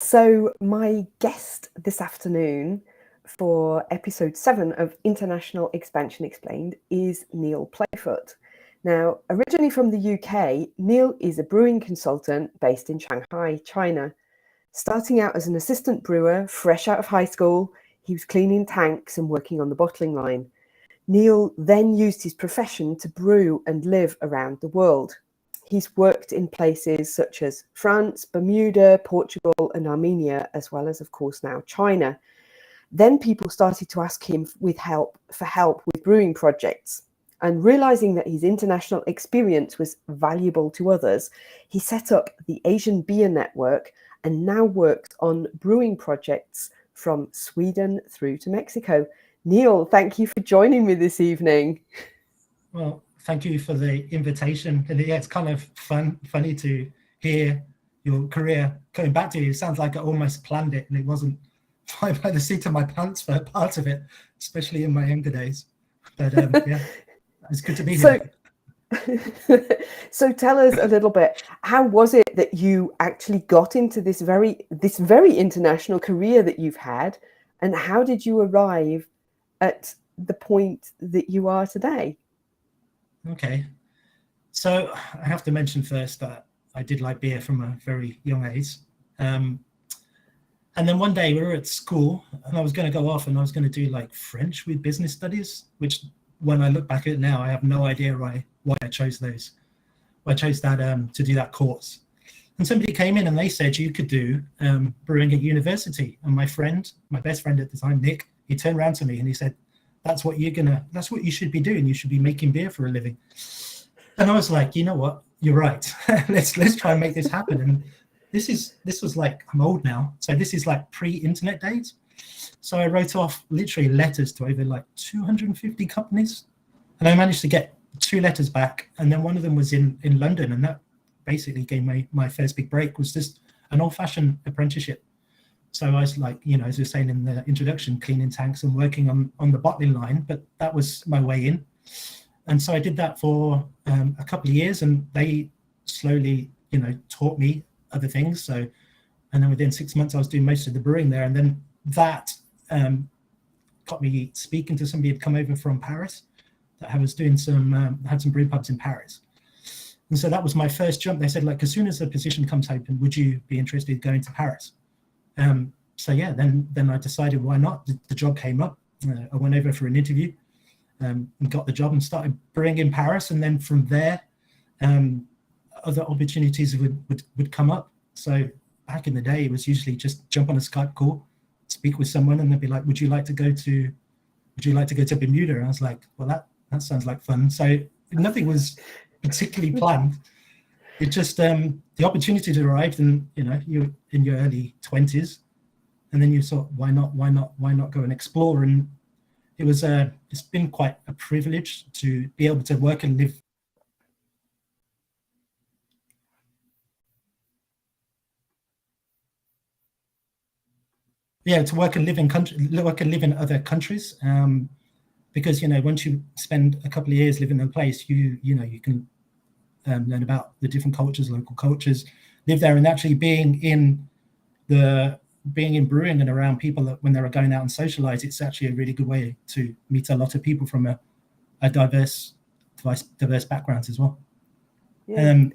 So, my guest this afternoon for episode 7 of International Expansion Explained is Neil Playfoot. Now, originally from the UK, Neil is a brewing consultant based in Shanghai, China. Starting out as an assistant brewer, fresh out of high school, he was cleaning tanks and working on the bottling line. Neil then used his profession to brew and live around the world. He's worked in places such as France, Bermuda, Portugal and Armenia, as well as, of course, now China. Then people started to ask him for help with brewing projects. And realizing that his international experience was valuable to others, he set up the Asian Beer Network and now works on brewing projects from Sweden through to Mexico. Neil, thank you for joining me this evening. Well, thank you for the invitation. And yeah, it's kind of funny to hear your career coming back to you. It sounds like I almost planned it and it wasn't by the seat of my pants for part of it, especially in my younger days. But yeah, it's good to be here. So tell us a little bit, how was it that you actually got into this very international career that you've had, and how did you arrive at the point that you are today? Okay, so I have to mention first that I did like beer from a very young age. And then one day we were at school and I was going to go off and I was going to do like French with business studies, which when I look back at it now, I have no idea why I chose those. I chose that to do that course. And somebody came in and they said you could do brewing at university. And my best friend at the time, Nick, he turned around to me and he said, that's what you should be doing. You should be making beer for a living. And I was like, you know what? You're right. let's try and make this happen. And this was like, I'm old now. So this is like pre-internet days. So I wrote off literally letters to over like 250 companies. And I managed to get 2 letters back. And then one of them was in London. And that basically gave my first big break, was just an old-fashioned apprenticeship. So I was like, as we were saying in the introduction, cleaning tanks and working on the bottling line, but that was my way in. And so I did that for a couple of years and they slowly, taught me other things. So, and then within 6 months, I was doing most of the brewing there. And then that got me speaking to somebody who'd come over from Paris that I was doing had some brew pubs in Paris. And so that was my first jump. They said, like, as soon as the position comes open, would you be interested in going to Paris? So yeah, then I decided why not. The job came up. I went over for an interview and got the job and started brewing in Paris. And then from there, other opportunities would come up. So back in the day, it was usually just jump on a Skype call, speak with someone, and they'd be like, "Would you like to go to Bermuda?" And I was like, "Well, that sounds like fun." So nothing was particularly planned. It just the opportunity arrived, and you're in your early 20s, and then you thought, why not go and explore? And it was it's been quite a privilege to be able to work and live. Yeah, to work and live in other countries, because once you spend a couple of years living in a place, you can learn about the different cultures, local cultures, live there, and actually being in brewing and around people that when they're going out and socialize, it's actually a really good way to meet a lot of people from a diverse backgrounds as well. Yeah. And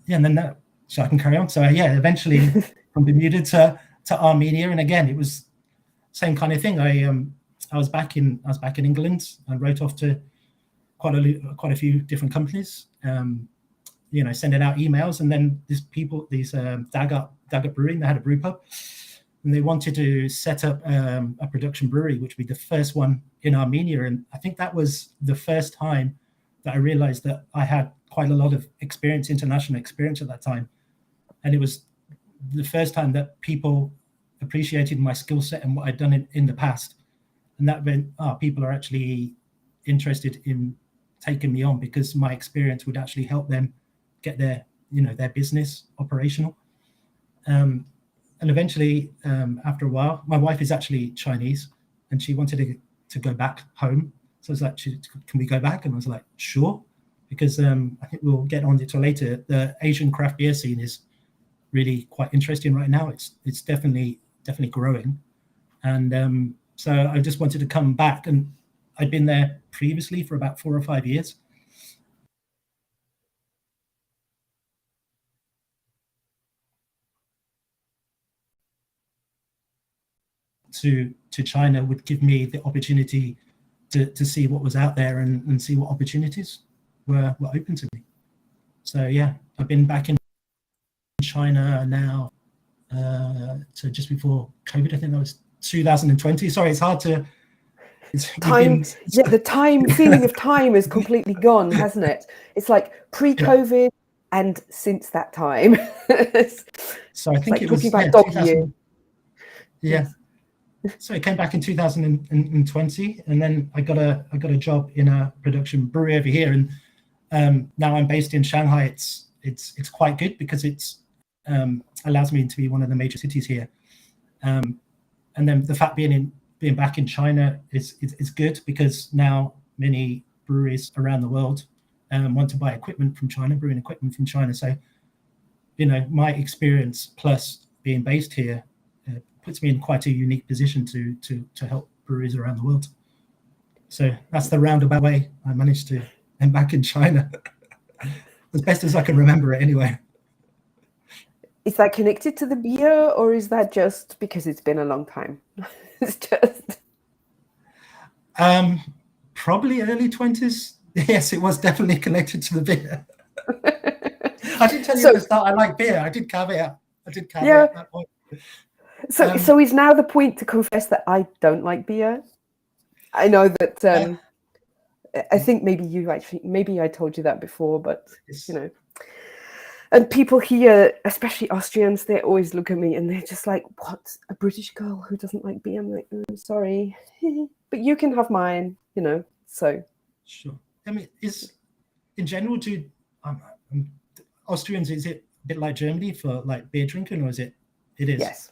then so I can carry on. So yeah, eventually from Bermuda to Armenia, and again it was same kind of thing. I was back in England. I wrote off to quite a few different companies, sending out emails, and then these Daggett Brewing, they had a brew pub, and they wanted to set up a production brewery, which would be the first one in Armenia. And I think that was the first time that I realized that I had quite a lot of international experience at that time. And it was the first time that people appreciated my skill set and what I'd done in the past. And that meant, people are actually interested in taking me on because my experience would actually help them get their business operational. And eventually, after a while, my wife is actually Chinese and she wanted to go back home. So I was like, can we go back? And I was like, sure. Because I think we'll get on to it later. The Asian craft beer scene is really quite interesting right now. It's definitely growing, and so I just wanted to come back, and I'd been there previously for about 4 or 5 years. To China would give me the opportunity to see what was out there and see what opportunities were open to me. So yeah, I've been back in China now, so just before COVID. I think that was 2020. Sorry, it's hard to. The time feeling of time is completely gone, hasn't it? It's like pre-COVID and since that time. So I think like it was talking about dog year. Yeah. So I came back in 2020, and then I got a job in a production brewery over here, and now I'm based in Shanghai. It's quite good because it's allows me to be one of the major cities here, and then the fact being back in China is good because now many breweries around the world want to buy equipment from China, brewing equipment from China. So, my experience plus being based here puts me in quite a unique position to help breweries around the world. So that's the roundabout way I managed to end back in China, as best as I can remember it anyway. Is that connected to the beer, or is that just because it's been a long time? It's just probably early 20s. Yes, it was definitely connected to the beer. I did tell you at the start I like beer. I did caveat at that point. So is now the point to confess that I don't like beer? I know that I think maybe I told you that before, but and people here, especially Austrians, they always look at me and they're just like, "What? A British girl who doesn't like beer?" I'm like, "Sorry, but you can have mine," So sure. I mean, in general, Austrians, is it a bit like Germany for like beer drinking, or is it? It is.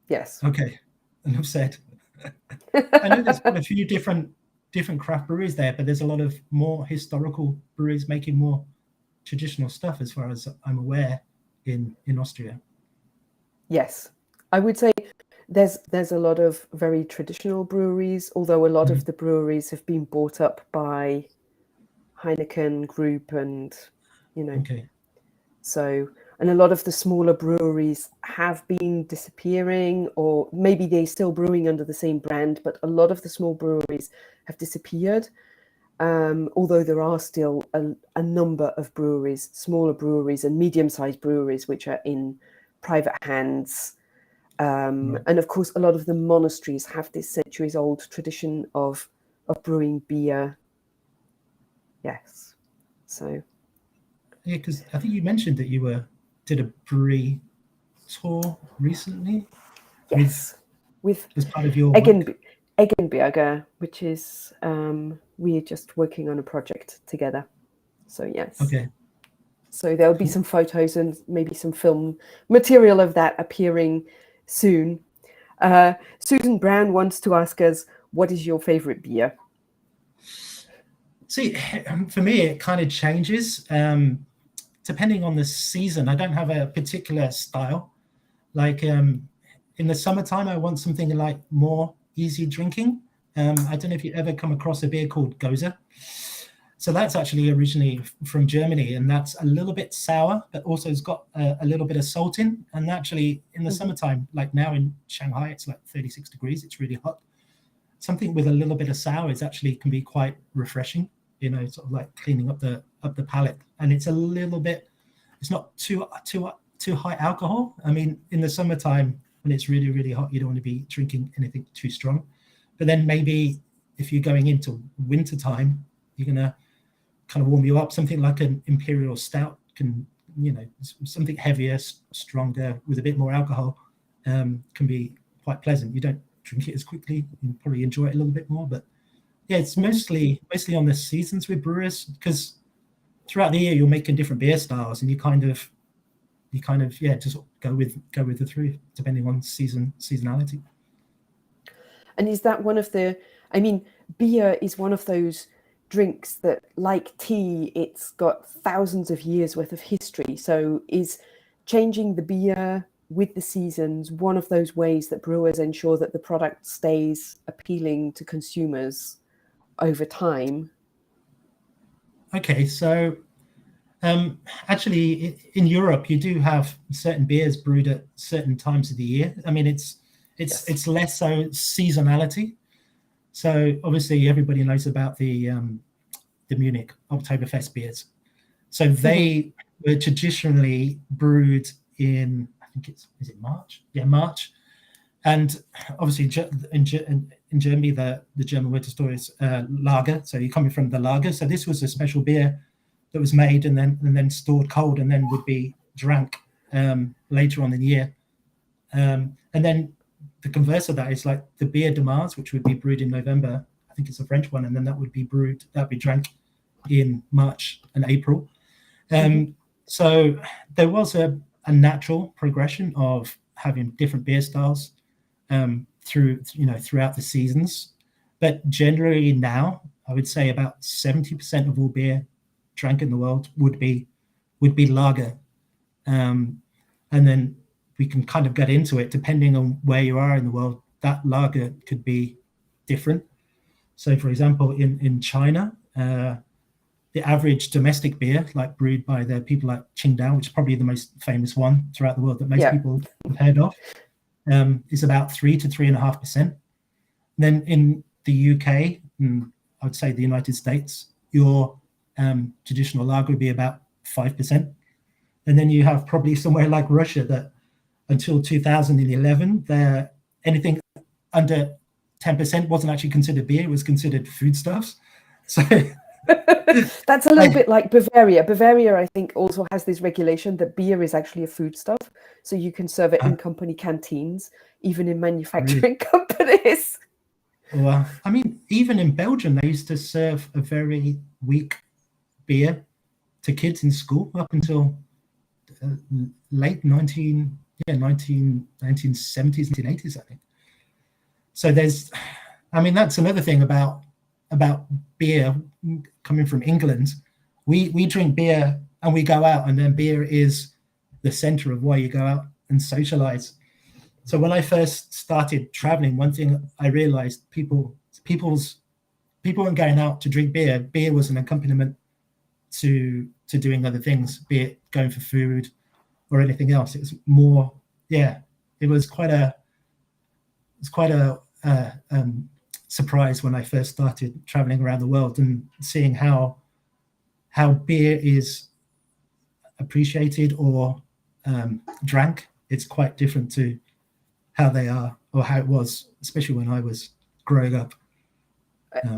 Yes. Okay. Enough said. I know there's quite a few different craft breweries there, but there's a lot of more historical breweries making more traditional stuff, as far as I'm aware, in Austria. Yes, I would say there's a lot of very traditional breweries, although a lot of the breweries have been bought up by Heineken Group and Okay. So, and a lot of the smaller breweries have been disappearing, or maybe they're still brewing under the same brand, but a lot of the small breweries have disappeared. Although there are still a number of breweries, smaller breweries and medium-sized breweries, which are in private hands. And of course, a lot of the monasteries have this centuries-old tradition of brewing beer. Yes. So. Yeah, because I think you mentioned that you did a brewery tour recently. Yes. With as part of your Eggenberger, which is we're just working on a project together. So yes. Okay. So there'll be some photos and maybe some film material of that appearing soon. Susan Brown wants to ask us, what is your favorite beer? See, for me, it kind of changes depending on the season. I don't have a particular style. Like in the summertime, I want something like more easy drinking. I don't know if you ever come across a beer called Goza. So that's actually originally from Germany, and that's a little bit sour, but also it's got a little bit of salt in. And actually in the summertime, like now in Shanghai, it's like 36 degrees. It's really hot. Something with a little bit of sour can be quite refreshing, sort of like cleaning up the palate. And it's a little bit, it's not too high alcohol. I mean, in the summertime, when it's really, really hot, you don't want to be drinking anything too strong. But then maybe if you're going into winter time, you're going to kind of warm you up. Something like an imperial stout can, something heavier, stronger, with a bit more alcohol can be quite pleasant. You don't drink it as quickly. You probably enjoy it a little bit more. But yeah, it's mostly on the seasons with brewers, because throughout the year you're making different beer styles, and you kind of just go with the three depending on seasonality. And is that one of the? I mean, beer is one of those drinks that, like tea, it's got thousands of years worth of history. So is changing the beer with the seasons one of those ways that brewers ensure that the product stays appealing to consumers over time? Okay, so actually, in Europe, you do have certain beers brewed at certain times of the year. I mean, it's less so seasonality. So obviously, everybody knows about the Munich Oktoberfest beers. So they were traditionally brewed in, I think is it March? Yeah, March. And obviously, in Germany, the German word store is lager. So you're coming from the lager. So this was a special beer that was made and then stored cold and then would be drank later on in the year. And then the converse of that is like the beer de Mars, which would be brewed in November. I think it's a French one, and then that would be drank in March and April. So there was a natural progression of having different beer styles throughout the seasons. But generally now, I would say about 70% of all beer drank in the world would be lager. And then we can kind of get into it depending on where you are in the world. That lager could be different. So, for example, in China, the average domestic beer, like brewed by the people like Qingdao, which is probably the most famous one throughout the world that most people have heard of, is about 3 to 3.5%. Then in the UK, and I would say the United States, your traditional lager would be about 5%. And then you have probably somewhere like Russia that until 2011, anything under 10% wasn't actually considered beer, it was considered foodstuffs. So that's a little bit like Bavaria. Bavaria, I think, also has this regulation that beer is actually a foodstuff. So you can serve it in company canteens, even in manufacturing companies. Well, I mean, even in Belgium, they used to serve a very weak beer to kids in school up until late 1970s, 1980s, I think. So that's another thing about beer coming from England. We drink beer and we go out, and then beer is the center of why you go out and socialize. So when I first started traveling, one thing I realized people weren't going out to drink beer. Beer was an accompaniment to doing other things, be it going for food or anything else. It was more, it was quite a surprise when I first started traveling around the world and seeing how beer is appreciated or drank. It's quite different to how they are or how it was, especially when I was growing up.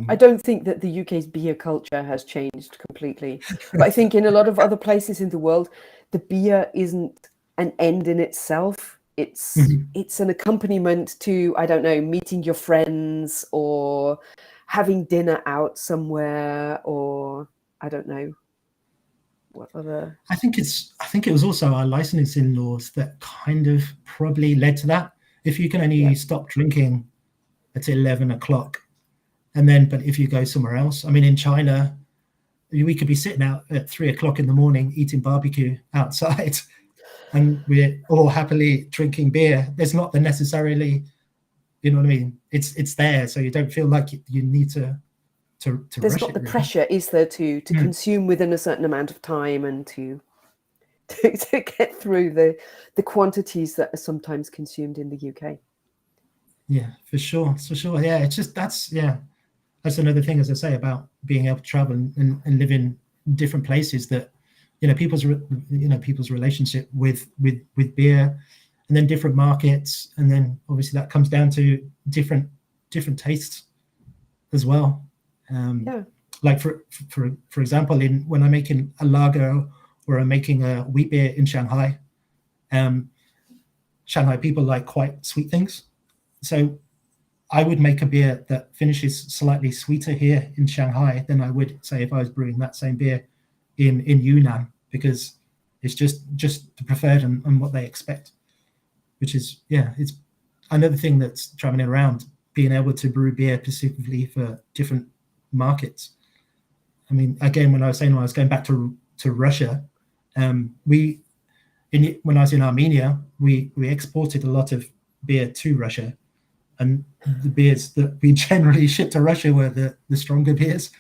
I don't think that the UK's beer culture has changed completely, but I think in a lot of other places in the world, the beer isn't an end in itself. It's an accompaniment to, I don't know, meeting your friends or having dinner out somewhere, or I don't know what other. I think it was also our licensing laws that kind of probably led to that. If you can only stop drinking at 11 o'clock, but if you go somewhere else, I mean, in China, we could be sitting out at 3 o'clock in the morning eating barbecue outside, and we're all happily drinking beer. There's not the necessarily, you know what I mean? It's there, so you don't feel like you need to There's rush not it, the really. pressure, is there, to consume within a certain amount of time and to get through the quantities that are sometimes consumed in the UK. Yeah, for sure. Yeah, it's just that's another thing, as I say, about being able to travel and live in different places, that people's relationship with beer, and then different markets, and then obviously that comes down to different tastes as well. Like for example, when I'm making a lager or I'm making a wheat beer in Shanghai, Shanghai people like quite sweet things. So I would make a beer that finishes slightly sweeter here in Shanghai than I would, say, if I was brewing that same beer in Yunnan, because it's just the preferred and what they expect, which is, it's another thing that's traveling around, being able to brew beer specifically for different markets. I mean, again, when I was going back to Russia, when I was in Armenia, we exported a lot of beer to Russia, and the beers that we generally shipped to Russia were the stronger beers.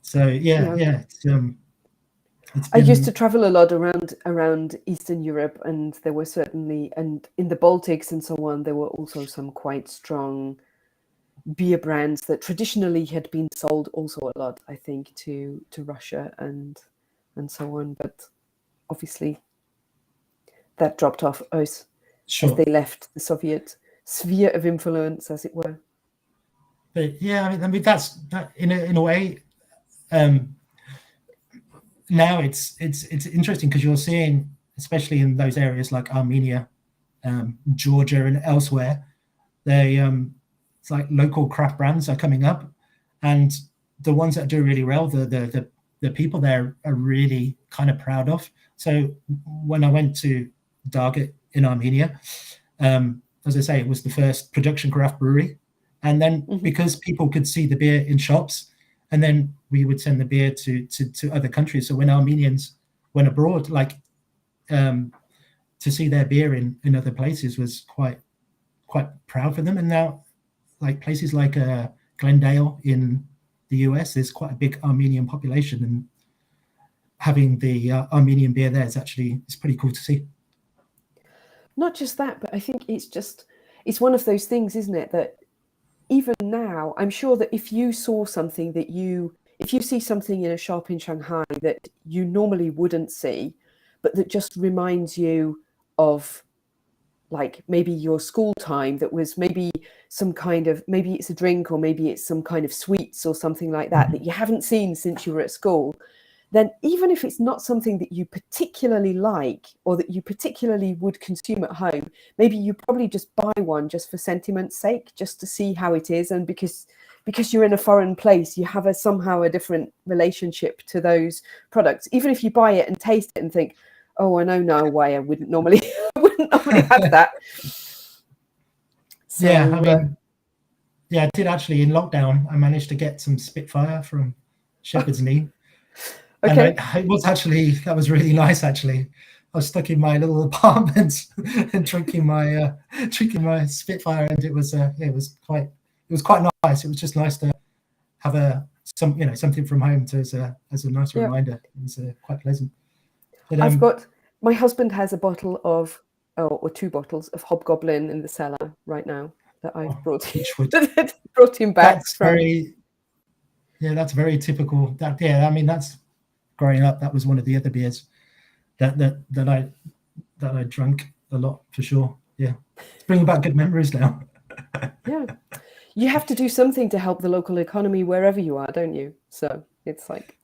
So yeah. I used to travel a lot around Eastern Europe, and there were certainly, and in the Baltics and so on, there were also some quite strong beer brands that traditionally had been sold also a lot, I think, to Russia and so on. But obviously, that dropped off as they left the Soviet sphere of influence, as it were. But yeah, I mean that's in a way. Now it's interesting because you're seeing, especially in those areas like Armenia, Georgia, and elsewhere, it's like local craft brands are coming up, and the ones that do really well, the people there are really kind of proud of. So when I went to Darget in Armenia, as I say, it was the first production craft brewery, and then because people could see the beer in shops. And then we would send the beer to other countries. So when Armenians went abroad, like to see their beer in other places was quite proud for them. And now, like places like Glendale in the US, there's quite a big Armenian population, and having the Armenian beer there it's pretty cool to see. Not just that, but I think it's one of those things, isn't it, that even now, I'm sure that if you saw something if you see something in a shop in Shanghai that you normally wouldn't see, but that just reminds you of like maybe your school time, that was maybe some kind of, maybe it's a drink or maybe it's some kind of sweets or something like that that you haven't seen since you were at school, then even if it's not something that you particularly like or that you particularly would consume at home, maybe you probably just buy one just for sentiment's sake, just to see how it is. And because you're in a foreign place, you have somehow a different relationship to those products. Even if you buy it and taste it and think, oh, I know now why I wouldn't normally have that. So, yeah, I mean, I did actually in lockdown. I managed to get some Spitfire from Shepherd's Knee. Okay. And that was really nice. Actually, I was stuck in my little apartment and drinking my Spitfire, and it was quite nice. It was just nice to have something from home as a nice reminder. It was quite pleasant. But, my husband has a bottle of or two bottles of Hobgoblin in the cellar right now that I've brought him back. That's very typical. I mean that's. Growing up, that was one of the other beers that I drank a lot for sure. Yeah, it's bringing back good memories now. Yeah, you have to do something to help the local economy wherever you are, don't you? So it's like,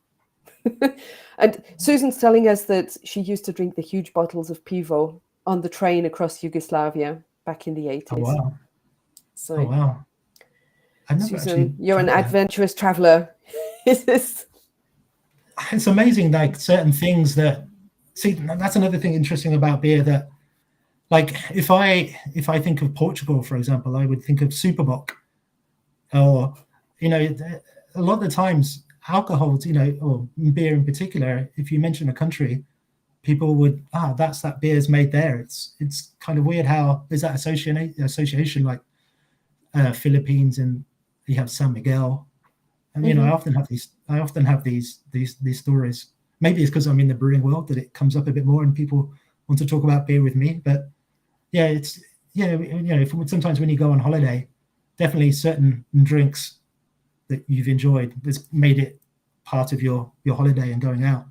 and Susan's telling us that she used to drink the huge bottles of pivo on the train across Yugoslavia back in the 80s. Oh wow! So, oh wow! Susan, you're an adventurous traveler. Is this? It's amazing, like certain things that's another thing interesting about beer, that like if I think of Portugal, for example, I would think of Superboc, or a lot of the times alcohols, or beer in particular, if you mention a country, people would that's that beer's made there. It's kind of weird how there's that association like Philippines, and you have San Miguel. And I often have these stories. Maybe it's because I'm in the brewing world that it comes up a bit more, and people want to talk about beer with me. But sometimes when you go on holiday, definitely certain drinks that you've enjoyed that's made it part of your holiday and going out.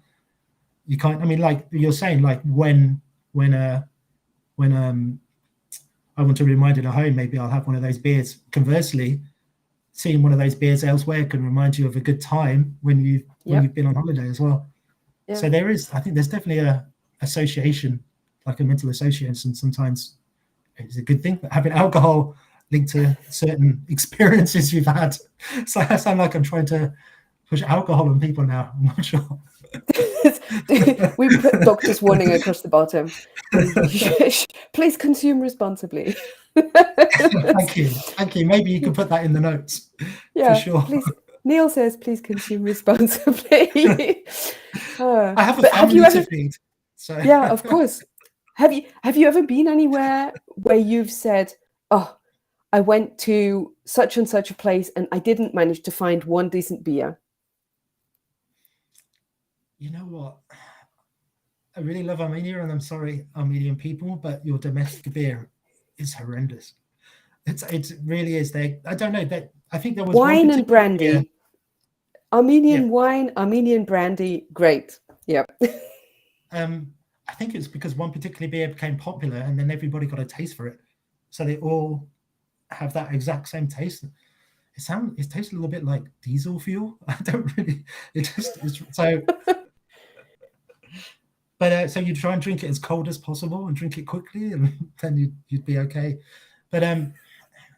You can't. I mean, like you're saying, like when I want to be reminded at home, maybe I'll have one of those beers. Conversely, seeing one of those beers elsewhere can remind you of a good time when you've been on holiday as well. Yeah. So I think there's definitely a association, like a mental association. Sometimes it's a good thing, but having alcohol linked to certain experiences you've had. So I sound like I'm trying to push alcohol on people now. I'm not sure. We put doctor's warning across the bottom. Please consume responsibly. Thank you. Maybe you can put that in the notes. Yeah, for sure. Neil says, please consume responsibly. I have a but family to feed. So yeah, of course. Have you ever been anywhere where you've said, oh, I went to such and such a place and I didn't manage to find one decent beer? You know what? I really love Armenia, and I'm sorry, Armenian people, but your domestic beer is horrendous. It really is. I don't know that. I think there was Wine one and particular brandy. beer. Armenian wine, Armenian brandy, great. Yeah. I think it's because one particular beer became popular, and then everybody got a taste for it, so they all have that exact same taste. It tastes a little bit like diesel fuel. I don't really. It's so. But so you try and drink it as cold as possible and drink it quickly, and then you'd be okay. But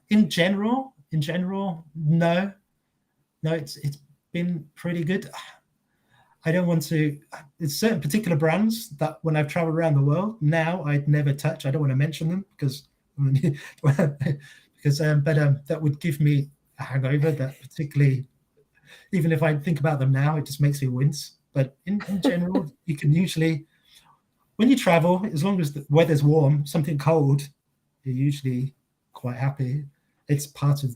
in general, no, it's been pretty good. I don't want to. There's certain particular brands that when I've traveled around the world now I'd never touch. I don't want to mention them because that would give me a hangover. That particularly, even if I think about them now, it just makes me wince. But in general, you can usually, when you travel, as long as the weather's warm, something cold, you're usually quite happy. It's part of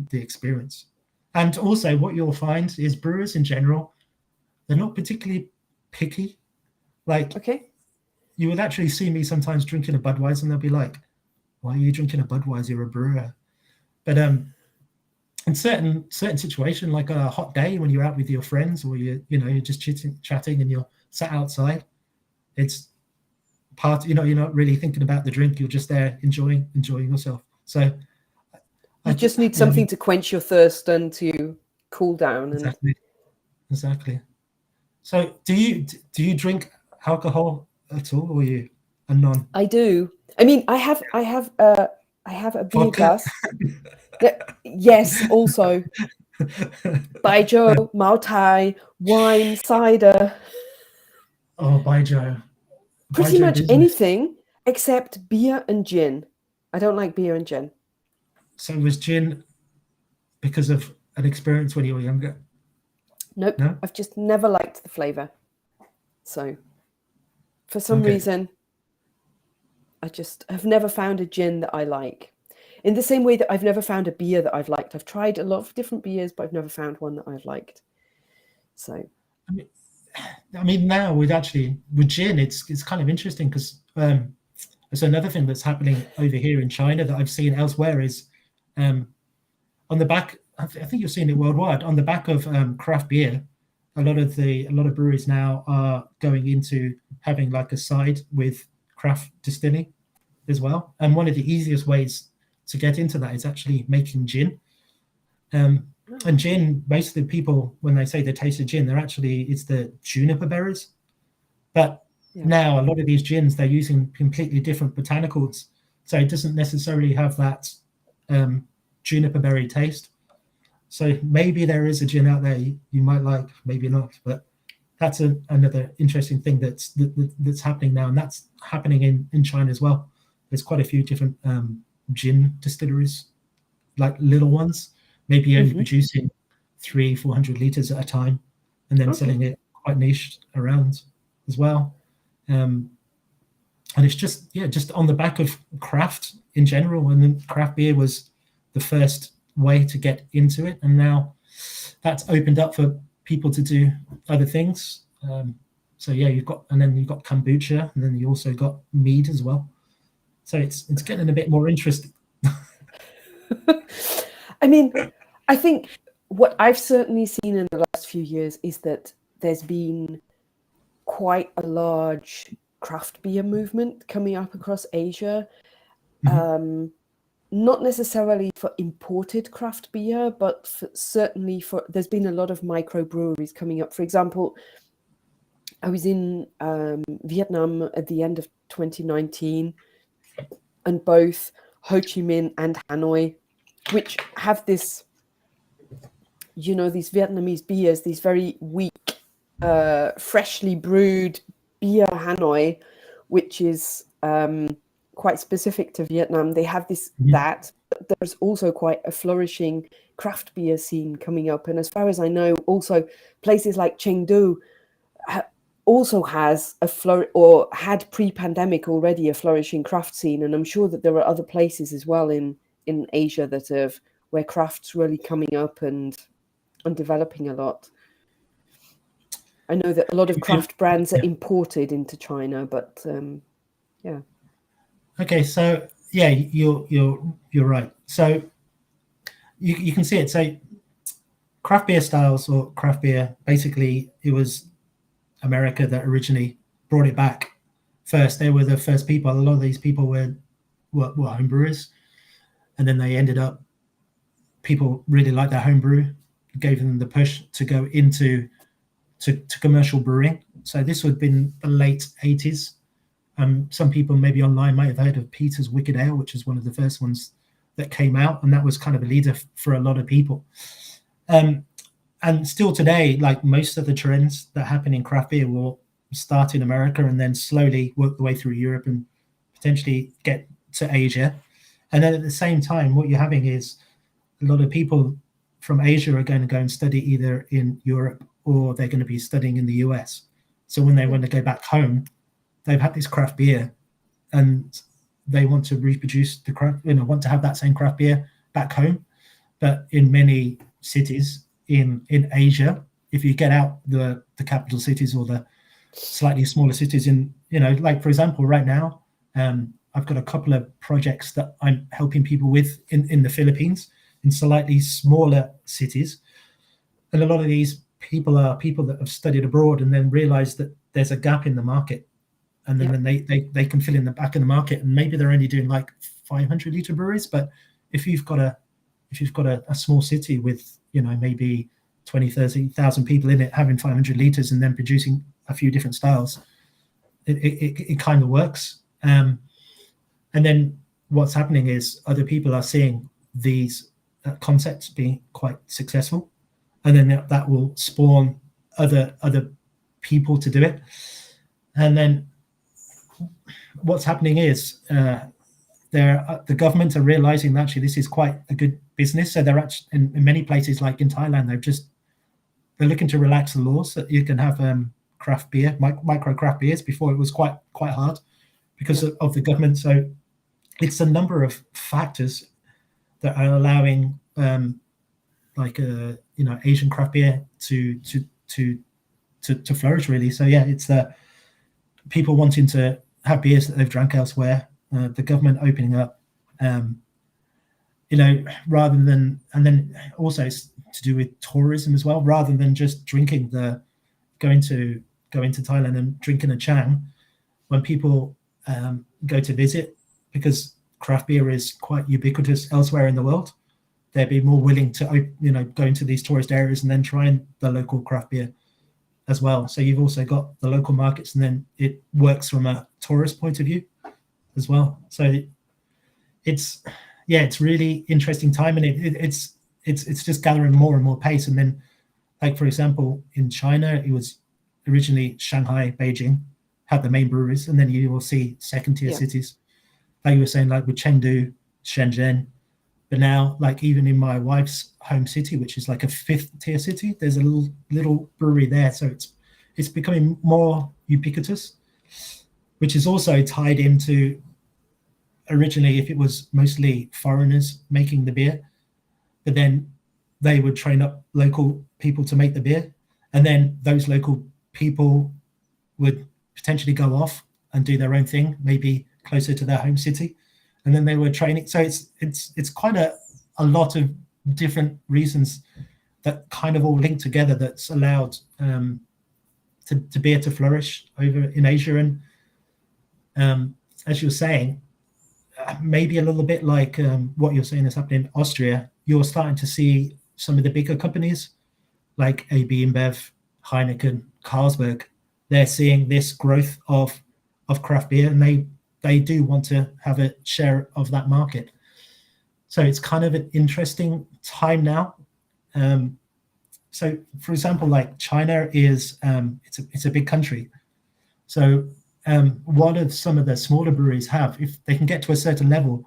the experience. And also what you'll find is brewers in general, they're not particularly picky. Like, okay. You will actually see me sometimes drinking a Budweiser and they'll be like, why are you drinking a Budweiser? You're a brewer. But in certain situations, like a hot day when you're out with your friends or you're just chatting and you're sat outside, it's part, you're not really thinking about the drink. You're just there enjoying yourself. So you just need something to quench your thirst and to cool down. Exactly. So do you drink alcohol at all, or are you a non? I do. I mean, I have a beer glass. Yes, also. Baijiu, Mao Tai, wine, cider. Oh, Baijiu. Pretty much anything except beer and gin. I don't like beer and gin. So was gin because of an experience when you were younger? Nope. No? I've just never liked the flavour. So for some reason, I just have never found a gin that I like. In the same way that I've never found a beer that I've liked. I've tried a lot of different beers, but I've never found one that I've liked. So, I mean now with gin, it's kind of interesting because there's another thing that's happening over here in China that I've seen elsewhere is on the back. I think you're seeing it worldwide. On the back of craft beer, a lot of breweries now are going into having like a side with craft distilling as well. And one of the easiest ways to get into that is actually making gin. And gin, basically people, when they say they taste of gin, it's the juniper berries. But now a lot of these gins, they're using completely different botanicals. So it doesn't necessarily have that juniper berry taste. So maybe there is a gin out there you might like, maybe not. But that's another interesting thing that's happening now. And that's happening in China as well. There's quite a few different gin distilleries, like little ones, maybe only producing 300-400 liters at a time, and then selling it quite niche around as well. And it's just on the back of craft in general, and then craft beer was the first way to get into it, and now that's opened up for people to do other things. So you've got kombucha, and then you also got mead as well. So it's getting a bit more interesting. I mean, I think what I've certainly seen in the last few years is that there's been quite a large craft beer movement coming up across Asia. Not necessarily for imported craft beer, but there's been a lot of microbreweries coming up. For example, I was in Vietnam at the end of 2019, and both Ho Chi Minh and Hanoi, which have this, these Vietnamese beers, these very weak, freshly brewed beer Hanoi, which is quite specific to Vietnam. They have that, there's also quite a flourishing craft beer scene coming up. And as far as I know, also places like Chengdu also has or had pre-pandemic already a flourishing craft scene. And I'm sure that there are other places as well in Asia that have where craft's really coming up and developing a lot. I know that a lot of craft brands are imported into China, but yeah. Okay, so yeah, you're right. So you can see it. So craft beer styles or craft beer, basically, it was America that originally brought it back first. They were the first people. A lot of these people were home brewers, and then they ended up, people really liked their home brew, gave them the push to go into to commercial brewing. So this would have been the late 80s. Some people maybe online might have heard of Peter's Wicked Ale, which is one of the first ones that came out, and that was kind of a leader for a lot of people. And still today, like most of the trends that happen in craft beer will start in America and then slowly work the way through Europe and potentially get to Asia. And then at the same time, what you're having is a lot of people from Asia are going to go and study either in Europe or they're going to be studying in the US. So when they want to go back home, they've had this craft beer and they want to reproduce the craft, want to have that same craft beer back home. But in many cities in Asia, if you get out the capital cities or the slightly smaller cities in, like for example, right now, I've got a couple of projects that I'm helping people with in the Philippines, in slightly smaller cities. And a lot of these people are people that have studied abroad and then realize that there's a gap in the market. And then they can fill in the back of the market, and maybe they're only doing like 500 liter breweries. But if you've got a small city with, maybe 20, 30,000 people in it having 500 liters and then producing a few different styles, it kind of works. And then what's happening is other people are seeing these concepts being quite successful, and then that will spawn other people to do it. And then what's happening is the government are realizing that actually this is quite a good business. So they're actually in many places, like in Thailand, they're looking to relax the laws so that you can have craft beer, micro craft beers. Before it was quite hard because of the government. So it's a number of factors that are allowing Asian craft beer to flourish, really. So yeah, it's the people wanting to have beers that they've drank elsewhere, the government opening up, rather than, and then also it's to do with tourism as well, rather than just drinking going to Thailand and drinking a chang. When people go to visit, because craft beer is quite ubiquitous elsewhere in the world, they'd be more willing to go into these tourist areas and then try the local craft beer as well. So you've also got the local markets, and then it works from a tourist point of view as well. So it's really interesting time, and it's just gathering more and more pace. And then, like for example, in China, it was originally Shanghai, Beijing had the main breweries, and then you will see second tier cities, like you were saying, like with Chengdu, Shenzhen. But now, like even in my wife's home city, which is like a fifth tier city, there's a little brewery there. So it's becoming more ubiquitous, which is also tied into, originally, if it was mostly foreigners making the beer, but then they would train up local people to make the beer, and then those local people would potentially go off and do their own thing, maybe closer to their home city, and then they were training. So it's quite a lot of different reasons that kind of all link together that's allowed to beer to flourish over in Asia. And as you're saying, maybe a little bit like what you're saying is happening in Austria, you're starting to see some of the bigger companies like AB InBev, Heineken, Carlsberg, they're seeing this growth of craft beer, and they do want to have a share of that market. So it's kind of an interesting time now. So for example, like China is, it's a big country. So what some of the smaller breweries have, if they can get to a certain level,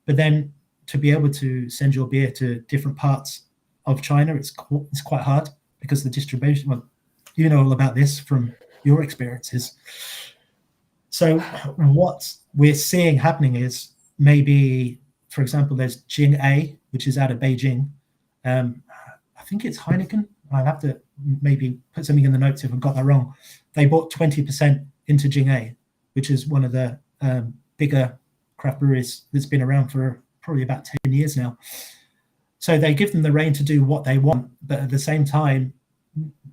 but then to be able to send your beer to different parts of China, it's quite hard because the distribution. Well, you know all about this from your experiences. So what we're seeing happening is maybe, for example, there's Jing-A, which is out of Beijing. I think it's Heineken. I'll have to maybe put something in the notes if I've got that wrong. They bought 20% into Jing-A, which is one of the bigger craft breweries that's been around for probably about 10 years now. So they give them the reign to do what they want, but at the same time,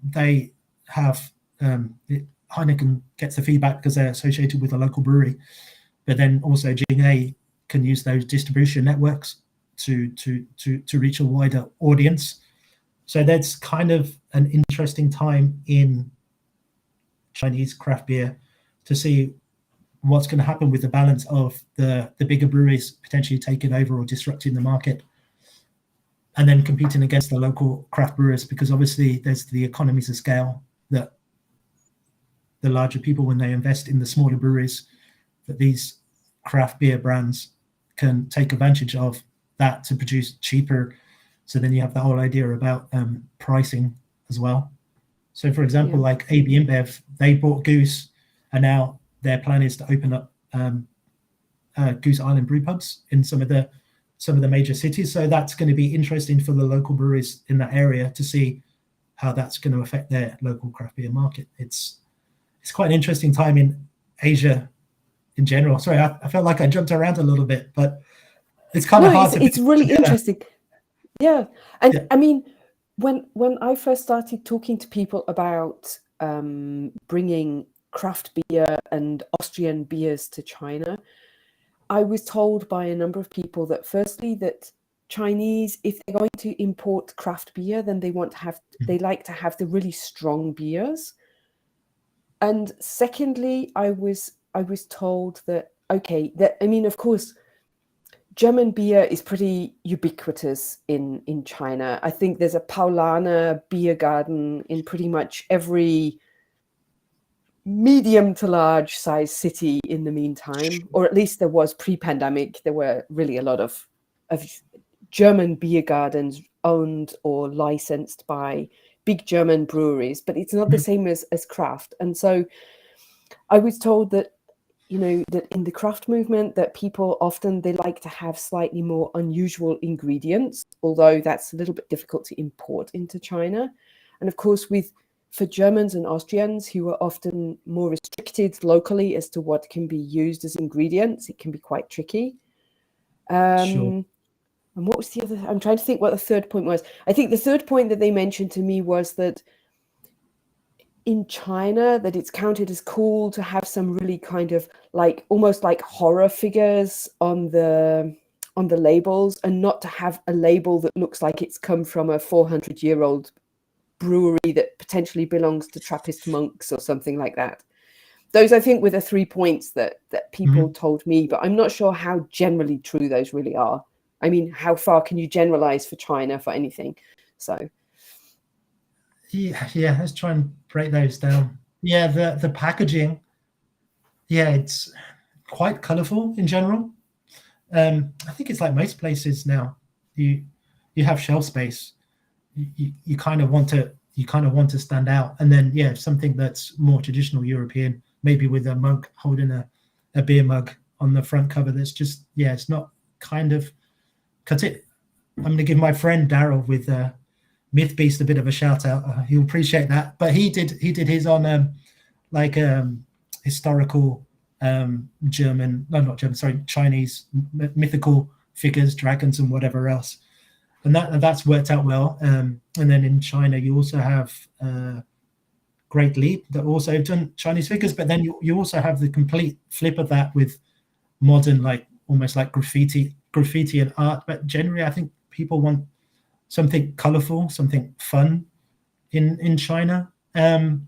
they have Heineken gets the feedback because they're associated with a local brewery, but then also Jing-A can use those distribution networks to reach a wider audience. So that's kind of an interesting time in Chinese craft beer to see what's going to happen with the balance of the bigger breweries potentially taking over or disrupting the market, and then competing against the local craft brewers, because obviously there's the economies of scale that the larger people, when they invest in the smaller breweries, that these craft beer brands can take advantage of that to produce cheaper. So then you have the whole idea about pricing as well. So for example, like AB InBev, they bought Goose, and now their plan is to open up Goose Island brew pubs in some of the major cities. So that's going to be interesting for the local breweries in that area to see how that's going to affect their local craft beer market. It's quite an interesting time in Asia in general. Sorry, I felt like I jumped around a little bit, but it's kind of hard. It's really interesting. Yeah, and yeah. I mean, when I first started talking to people about bringing craft beer and Austrian beers to China, I was told by a number of people that firstly, that Chinese, if they're going to import craft beer, then they like to have the really strong beers. And secondly, I was told that, okay, that, I mean, of course, German beer is pretty ubiquitous in China. I think there's a Paulaner beer garden in pretty much every medium to large size city in the meantime, or at least there was pre-pandemic. There were really a lot of German beer gardens owned or licensed by big German breweries, but it's not the same as craft. And so I was told that, you know, that in the craft movement, that people often, they like to have slightly more unusual ingredients, although that's a little bit difficult to import into China. And of course, for Germans and Austrians, who are often more restricted locally as to what can be used as ingredients, it can be quite tricky. Sure. And what was the other? I'm trying to think what the third point was. I think the third point that they mentioned to me was that in China, that it's counted as cool to have some really kind of like almost like horror figures on the labels, and not to have a label that looks like it's come from a 400-year-old brewery that potentially belongs to Trappist monks or something like that. Those, I think, were the 3 points that people told me, but I'm not sure how generally true those really are. I mean, how far can you generalize for China for anything? So yeah, let's try and break those down. Yeah, the packaging, yeah, it's quite colorful in general. I think it's like most places now. You have shelf space. You kind of want to stand out, and then something that's more traditional European, maybe with a mug holding a beer mug on the front cover. That's just it's not kind of cut it. I'm going to give my friend Daryl with Myth Beast a bit of a shout out. He'll appreciate that. But he did his on historical Chinese mythical figures, dragons and whatever else. And that's worked out well. And then in China, you also have Great Leap that also have done Chinese figures, but then you also have the complete flip of that with modern, like almost like graffiti and art. But generally, I think people want something colorful, something fun in China. I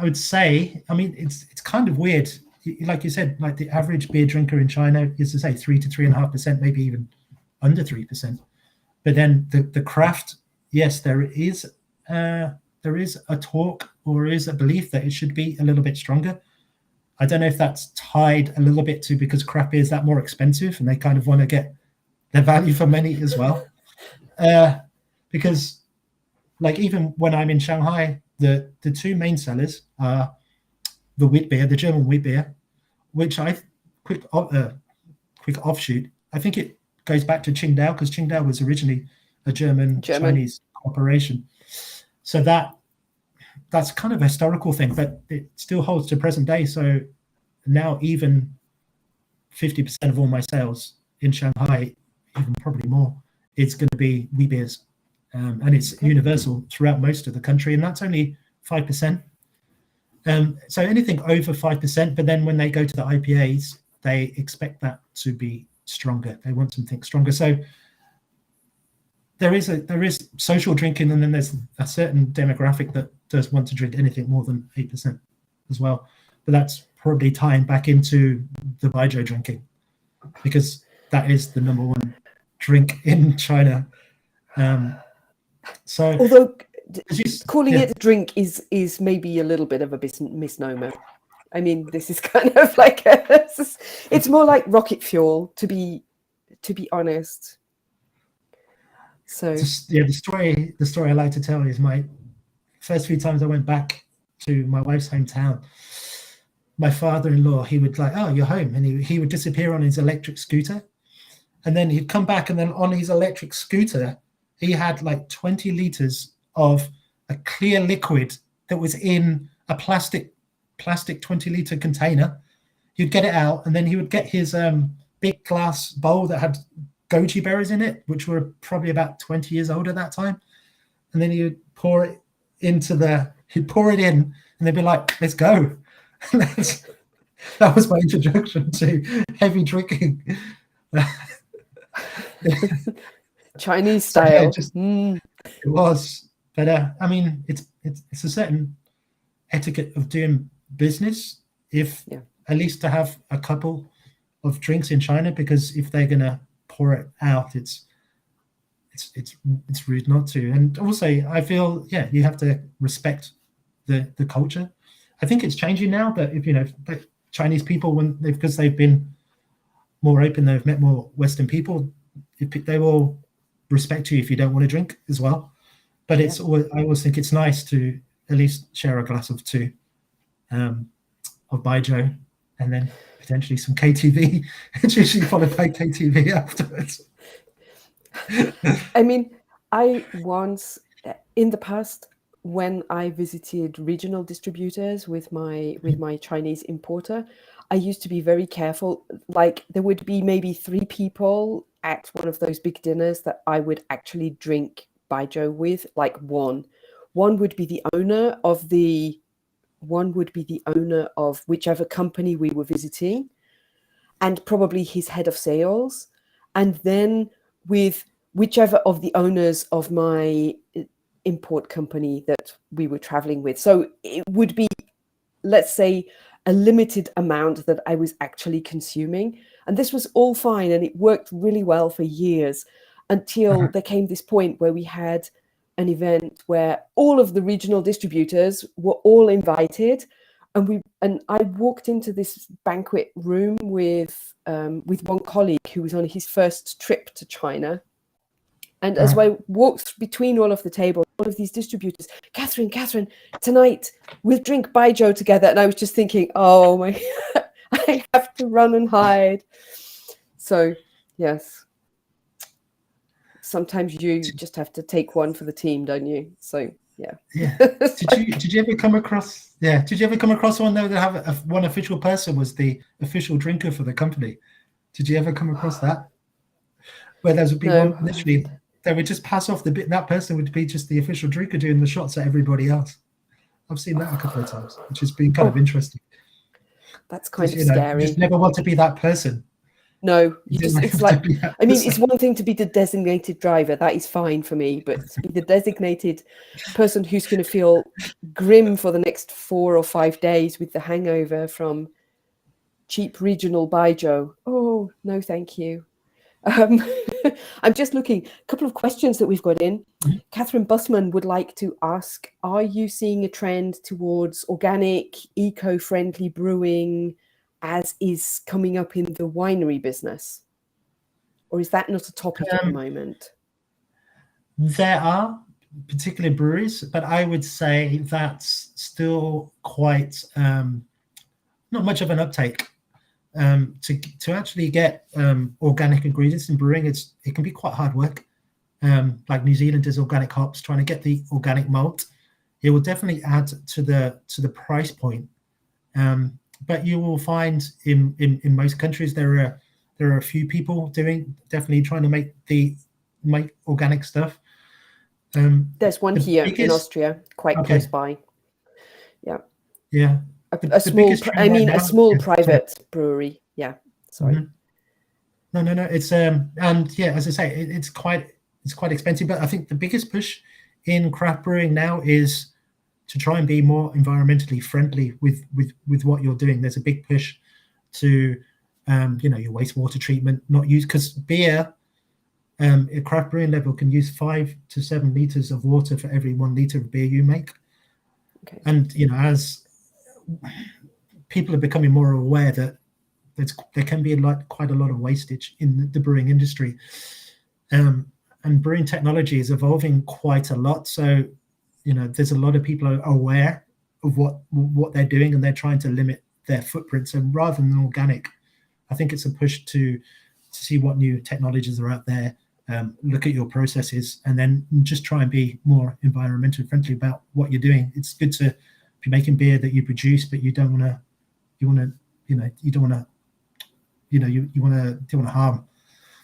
would say, I mean, it's kind of weird. Like you said, like the average beer drinker in China is to say 3 to 3.5%, maybe even under 3%. But then the craft, yes, there is a talk or is a belief that it should be a little bit stronger. I don't know if that's tied a little bit to because craft beer is that more expensive and they kind of want to get their value for money as well. Because like even when I'm in Shanghai, the two main sellers are the wheat beer, the German wheat beer, which quick offshoot. I think it goes back to Qingdao because Qingdao was originally a German Chinese corporation. So that's kind of a historical thing, but it still holds to present day. So now even 50% of all my sales in Shanghai, even probably more, it's going to be wheat beers. And it's universal throughout most of the country, and that's only 5%. So anything over 5%, but then when they go to the IPAs, they expect that to be stronger. They want something stronger. So there is social drinking, and then there's a certain demographic that does want to drink anything more than 8% as well. But that's probably tying back into the baijiu drinking, because that is the number one drink in China. So although calling it a drink is maybe a little bit of a misnomer. I mean, this is kind of like it's more like rocket fuel, to be honest. So the story I like to tell is my first few times I went back to my wife's hometown. My father-in-law, he would like, "Oh, you're home," and he would disappear on his electric scooter, and then he'd come back, and then on his electric scooter, he had like 20 liters of a clear liquid that was in a plastic 20-liter container. He'd get it out, and then he would get his big glass bowl that had goji berries in it, which were probably about 20 years old at that time. And then he would pour it in, and they'd be like, "Let's go." That was my introduction to heavy drinking. Chinese style. It was, but I mean, it's a certain etiquette of doing business, at least to have a couple of drinks in China, because if they're gonna pour it out, it's rude not to. And also, I feel you have to respect the culture. I think it's changing now, but if but Chinese people, because they've been more open, they've met more Western people, they will respect you if you don't want to drink as well. But I always think it's nice to at least share a glass of two of baijiu, and then potentially some KTV. It's usually followed by KTV afterwards. I mean, I once in the past, when I visited regional distributors with my Chinese importer, I used to be very careful. Like, there would be maybe 3 people at one of those big dinners that I would actually drink baijiu with. Like one would be the owner of whichever company we were visiting, and probably his head of sales, and then with whichever of the owners of my import company that we were traveling with. So it would be, let's say, a limited amount that I was actually consuming. And this was all fine, and it worked really well for years, until there came this point where we had an event where all of the regional distributors were all invited, and I walked into this banquet room with one colleague who was on his first trip to China. And as I walked between all of the tables, all of these distributors, Kathryn, tonight we'll drink baijiu together. And I was just thinking, oh my, I have to run and hide. So yes, sometimes you just have to take one for the team, don't you? So yeah. Did you ever come across? Yeah. Did you ever come across one though that have one official person was the official drinker for the company? Did you ever come across that? Where there would be one literally. They would just pass off that person would be just the official drinker doing the shots at everybody else. I've seen that a couple of times, which has been kind of interesting. That's kind of scary. You just never want to be that person. No, it's like, I mean, it's one thing to be the designated driver. That is fine for me. But to be the designated person who's going to feel grim for the next 4 or 5 days with the hangover from cheap regional baijiu. Oh, no, thank you. I'm just looking, a couple of questions that we've got in. Mhm. Kathryn Busman would like to ask, are you seeing a trend towards organic, eco-friendly brewing as is coming up in the winery business? Or is that not a topic at the moment? There are particular breweries, but I would say that's still quite not much of an uptake. To actually get organic ingredients in brewing, it can be quite hard work. Like New Zealand does organic hops, trying to get the organic malt, it will definitely add to the price point. But you will find in most countries there are a few people definitely trying to make organic stuff. There's one The here in biggest, Austria, quite close by. Yeah. Yeah. A The small, biggest trend right now, a small sorry. private brewery. Yeah. Sorry. Mhm. No. It's and yeah, as I say, it's quite expensive. But I think the biggest push in craft brewing now is to try and be more environmentally friendly with what you're doing. There's a big push to your wastewater treatment, not use, because beer at craft brewing level can use 5 to 7 liters of water for every 1 liter of beer you make. Okay. And as people are becoming more aware that there can be quite a lot of wastage in the brewing industry, and brewing technology is evolving quite a lot. So there's a lot of people are aware of what they're doing, and they're trying to limit their footprint. So rather than organic, I think it's a push to see what new technologies are out there, look at your processes, and then just try and be more environmentally friendly about what you're doing. It's good to be making beer that you produce, but you don't want to harm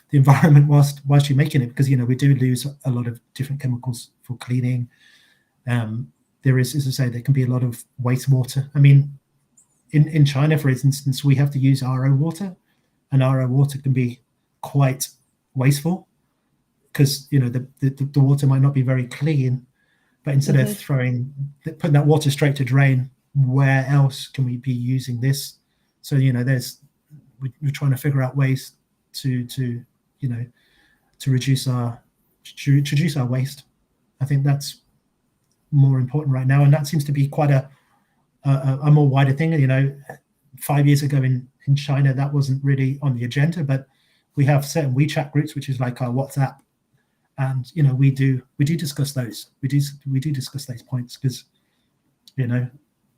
the environment whilst you're making it, because we do lose a lot of different chemicals for cleaning. There is, as I say, there can be a lot of wastewater. I mean, in China, for instance, we have to use RO water, and RO water can be quite wasteful because the water might not be very clean. But instead of putting that water straight to drain, where else can we be using this? So we're trying to figure out ways to reduce our waste. I think that's more important right now, and that seems to be quite a more wider thing. 5 years ago in China, that wasn't really on the agenda, but we have certain WeChat groups, which is like our WhatsApp, and we do discuss those. We do discuss those points because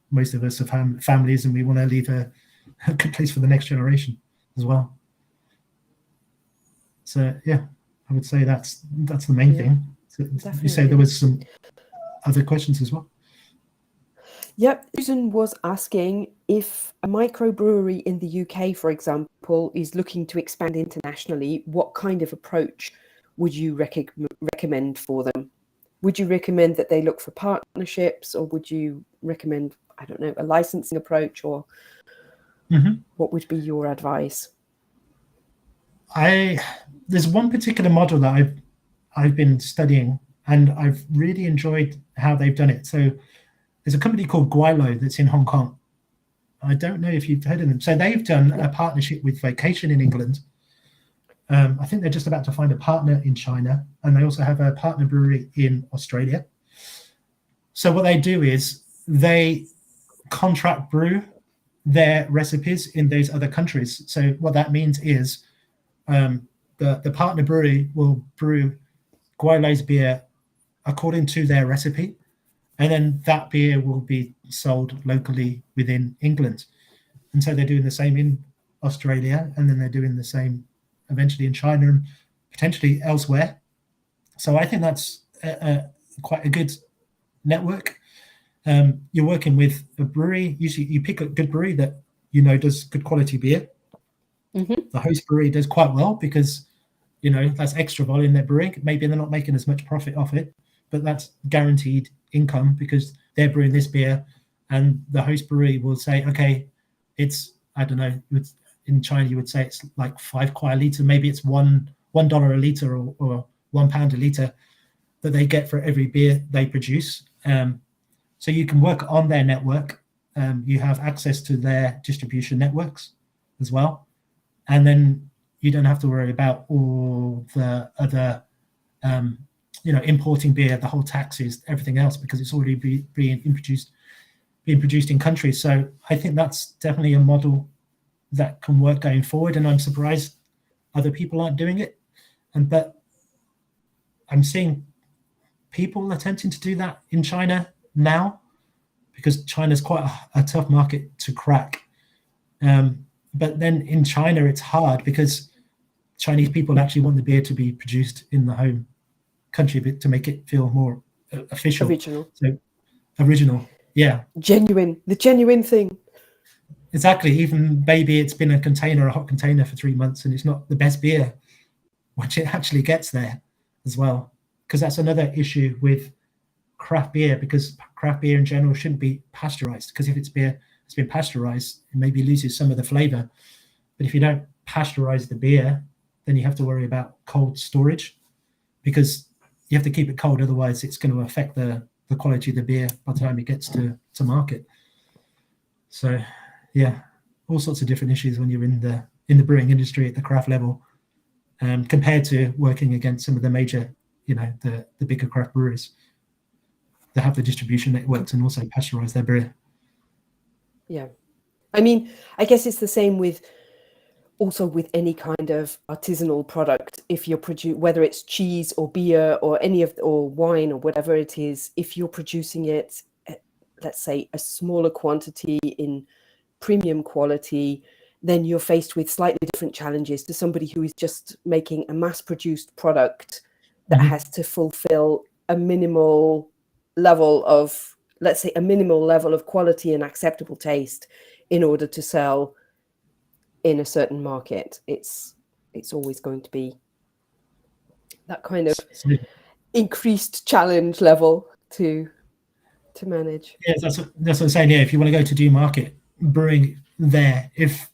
most of us have families, and we want to leave a good place for the next generation as well. So yeah, I would say that's the main thing. So you say there was some other questions as well? Yep. Susan was asking if a microbrewery in the UK, for example, is looking to expand internationally, what kind of approach would you recommend for them? Would you recommend that they look for partnerships, or would you recommend, I don't know, a licensing approach, or what would be your advice? There's one particular model that I've been studying, and I've really enjoyed how they've done it. So there's a company called Guilo that's in Hong Kong. I don't know if you've heard of them. So they've done a partnership with Vacation in England. I think they're just about to find a partner in China, and they also have a partner brewery in Australia. So what they do is they contract brew their recipes in those other countries. So what that means is the partner brewery will brew Guilo's beer according to their recipe, and then that beer will be sold locally within England. And so they're doing the same in Australia, and then they're doing the same eventually in China and potentially elsewhere. So I think that's quite a good network. You're working with a brewery. Usually you pick a good brewery that does good quality beer. The host brewery does quite well because that's extra volume they're brewing. Maybe they're not making as much profit off it, but that's guaranteed income because they're brewing this beer, and the host brewery will say, okay, it's, I don't know, in China you would say it's like 5 kuai a liter, maybe it's $1 a liter or £1 a liter that they get for every beer they produce. So you can work on their network. You have access to their distribution networks as well, and then you don't have to worry about all the other, importing beer, the whole taxes, everything else, because it's already being produced in countries. So I think that's definitely a model that can work going forward, and I'm surprised other people aren't doing it. But I'm seeing people attempting to do that in China now, because China's quite a tough market to crack. But then in China, it's hard because Chinese people actually want the beer to be produced in the home country to make it feel more official. Original, yeah. The genuine thing. Exactly. Even maybe it's been a hot container for 3 months and it's not the best beer, which it actually gets there as well. Because that's another issue with craft beer, because craft beer in general shouldn't be pasteurized, because if it's beer that's been pasteurized, it maybe loses some of the flavor. But if you don't pasteurize the beer, then you have to worry about cold storage, because you have to keep it cold, otherwise it's going to affect the quality of the beer by the time it gets to market. So yeah, all sorts of different issues when you're in the brewing industry at the craft level, compared to working against some of the major, the bigger craft breweries that have the distribution networks and also pasteurize their beer. Yeah, I mean, I guess it's the same with any kind of artisanal product. If you're whether it's cheese or beer or or wine or whatever it is, if you're producing it at, let's say, a smaller quantity in premium quality, then you're faced with slightly different challenges to somebody who is just making a mass-produced product that has to fulfill a minimal level of, let's say, a minimal level of quality and acceptable taste in order to sell in a certain market. It's always going to be that kind of increased challenge level to manage. Yes, that's what I'm saying. Yeah, if you want to go to do market brewing there, if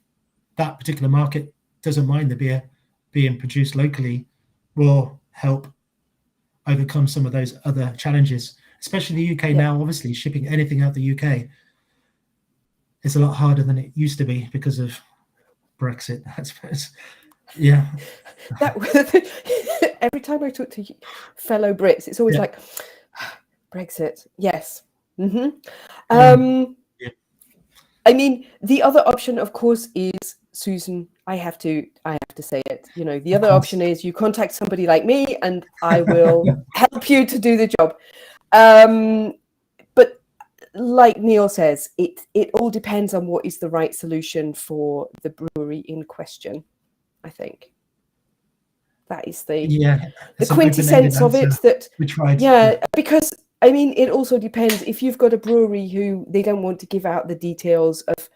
that particular market doesn't mind the beer being produced locally, will help overcome some of those other challenges, especially the UK now. Obviously, shipping anything out the UK is a lot harder than it used to be because of Brexit, I suppose. Yeah. Every time I talk to fellow Brits, it's always like, Brexit. Yes. I mean, the other option, of course, is, Susan, I have to say it. The other option is you contact somebody like me and I will help you to do the job. But like Neil says, it all depends on what is the right solution for the brewery in question, I think. That is the quintessence of it. That we tried. Yeah, because I mean, it also depends. If you've got a brewery who they don't want to give out the details of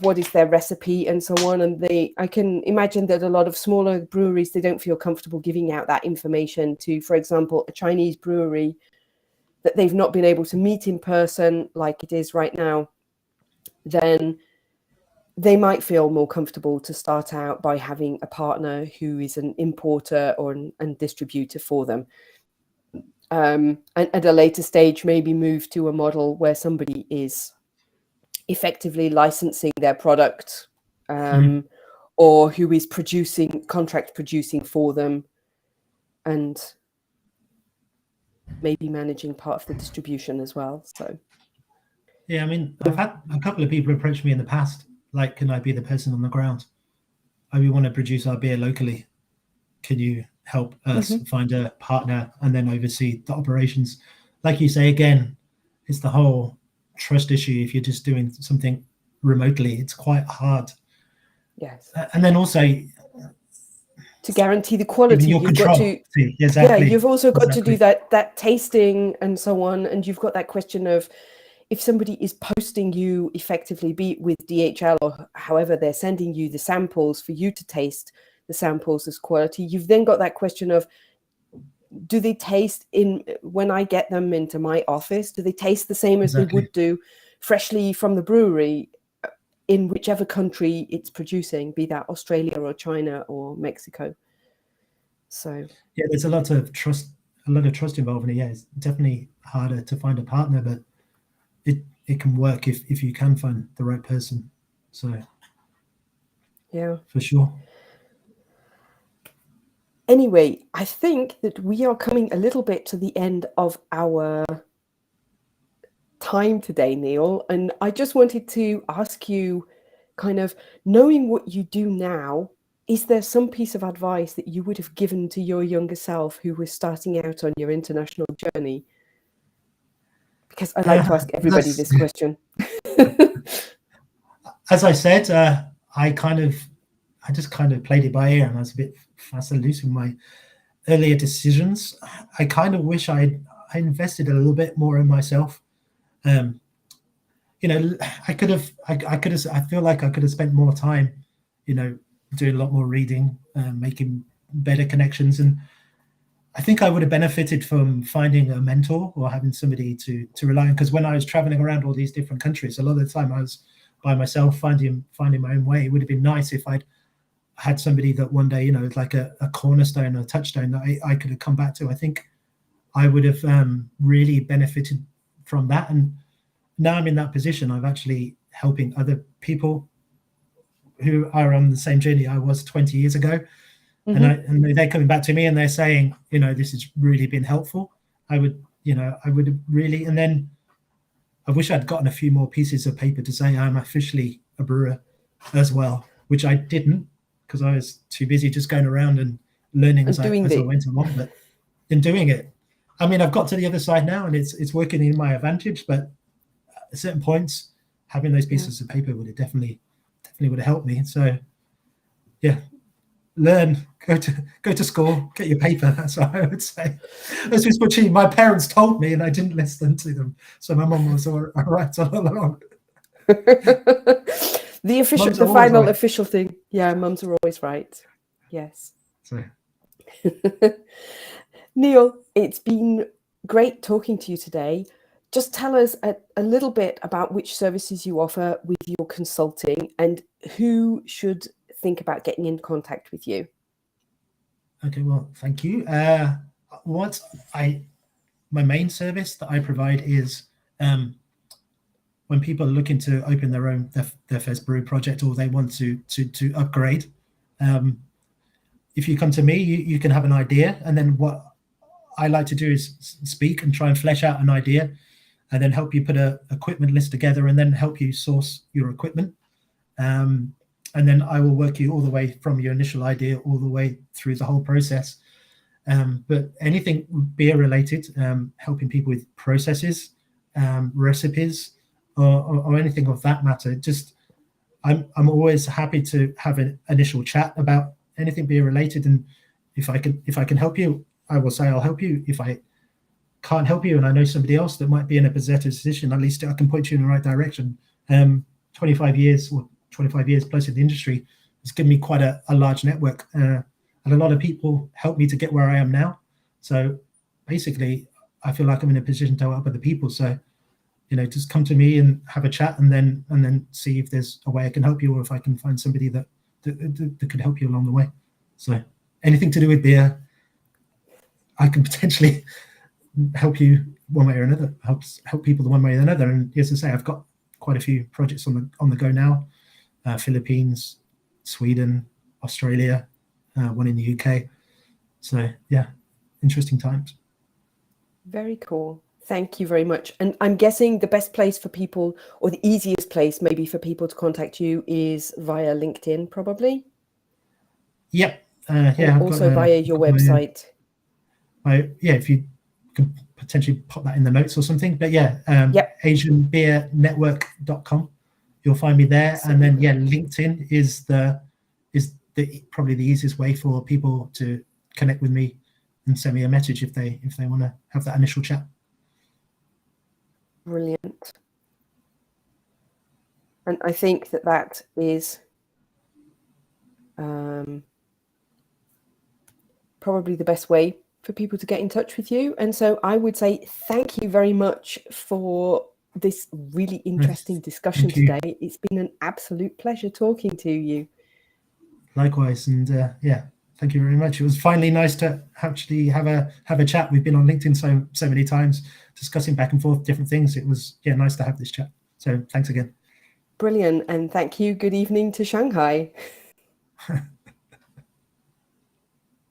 what is their recipe and so on, and I can imagine that a lot of smaller breweries, they don't feel comfortable giving out that information to, for example, a Chinese brewery that they've not been able to meet in person like it is right now, then they might feel more comfortable to start out by having a partner who is an importer or a distributor for them. And at a later stage, maybe move to a model where somebody is effectively licensing their product, or who is contract producing for them, and maybe managing part of the distribution as well. So yeah, I mean, I've had a couple of people approach me in the past, like, can I be the person on the ground? We want to produce our beer locally. Can you help us find a partner and then oversee the operations? Like you say, again, it's the whole trust issue. If you're just doing something remotely, it's quite hard. Yes. And then also, to guarantee the quality, you've got to you've also got to do that tasting and so on, and you've got that question of, if somebody is posting you effectively, be it with DHL or however they're sending you the samples for you to taste the samples as quality, you've then got that question of, do they taste when I get them into my office, do they taste the same as they would do freshly from the brewery in whichever country it's producing, be that Australia or China or Mexico? So yeah, there's a lot of trust involved in it. Yeah, it's definitely harder to find a partner, but it can work if you can find the right person. So yeah, for sure. Anyway, I think that we are coming a little bit to the end of our time today, Neil. And I just wanted to ask you, kind of knowing what you do now, is there some piece of advice that you would have given to your younger self who was starting out on your international journey? Because I like to ask everybody this question. As I said, I just kind of played it by ear, and I was a bit fast and loose with my earlier decisions. I kind of wish I invested a little bit more in myself. You know, I feel like I could have spent more time, you know, doing a lot more reading, making better connections. And I think I would have benefited from finding a mentor or having somebody to rely on. Because when I was traveling around all these different countries, a lot of the time I was by myself, finding my own way. It would have been nice if I'd had somebody that one day, you know, like a cornerstone or a touchstone that I could have come back to. I think I would have really benefited from that. And now I'm in that position. I'm actually helping other people who are on the same journey I was 20 years ago. Mm-hmm. And they're coming back to me and they're saying, you know, this has really been helpful. I would have really, and then I wish I'd gotten a few more pieces of paper to say I'm officially a brewer as well, which I didn't, because I was too busy just going around and learning as I went along. But in doing it, I mean, I've got to the other side now and it's working in my advantage, but at certain points, having those pieces of paper would have definitely would have helped me. So yeah, learn, go to school, get your paper. That's what I would say. This was what my parents told me, and I didn't listen to them. So my mum was all right all along. The final official thing. Yeah, mums are always right. Yes. So. Neil, it's been great talking to you today. Just tell us a little bit about which services you offer with your consulting and who should think about getting in contact with you. Okay, well, thank you. My main service that I provide is when people are looking to open their first brew project, or they want to upgrade. If you come to me, you can have an idea, and then what I like to do is speak and try and flesh out an idea, and then help you put a equipment list together, and then help you source your equipment. And then I will work you all the way from your initial idea all the way through the whole process. But anything beer related, helping people with processes, recipes, or anything of that matter. Just I'm always happy to have an initial chat about anything beer related. And if I can help you, I will say I'll help you. If I can't help you and I know somebody else that might be in a better position, at least I can point you in the right direction. 25 years plus in the industry has given me quite a large network, and a lot of people helped me to get where I am now. So basically I feel like I'm in a position to help other people. So, you know, just come to me and have a chat, and then see if there's a way I can help you, or if I can find somebody that could help you along the way. So anything to do with beer, I can potentially help you one way or another, help people the one way or another. And as I say, I've got quite a few projects on the go now. Philippines, Sweden, Australia, one in the UK. So yeah, interesting times. Very cool. Thank you very much. And I'm guessing the best place for people, or the easiest place maybe for people to contact you, is via LinkedIn, probably. Yep. Yeah. Also via your website. If you could potentially pop that in the notes or something. But yeah, AsianBeerNetwork.com. You'll find me there. And then LinkedIn is probably the easiest way for people to connect with me and send me a message if they want to have that initial chat. Brilliant. And I think that is probably the best way for people to get in touch with you. And so I would say thank you very much for this really interesting discussion today. It's been an absolute pleasure talking to you. Likewise. And thank you very much. It was finally nice to actually have a chat. We've been on LinkedIn so many times discussing back and forth different things. It was nice to have this chat. So thanks again. Brilliant. And thank you. Good evening to Shanghai.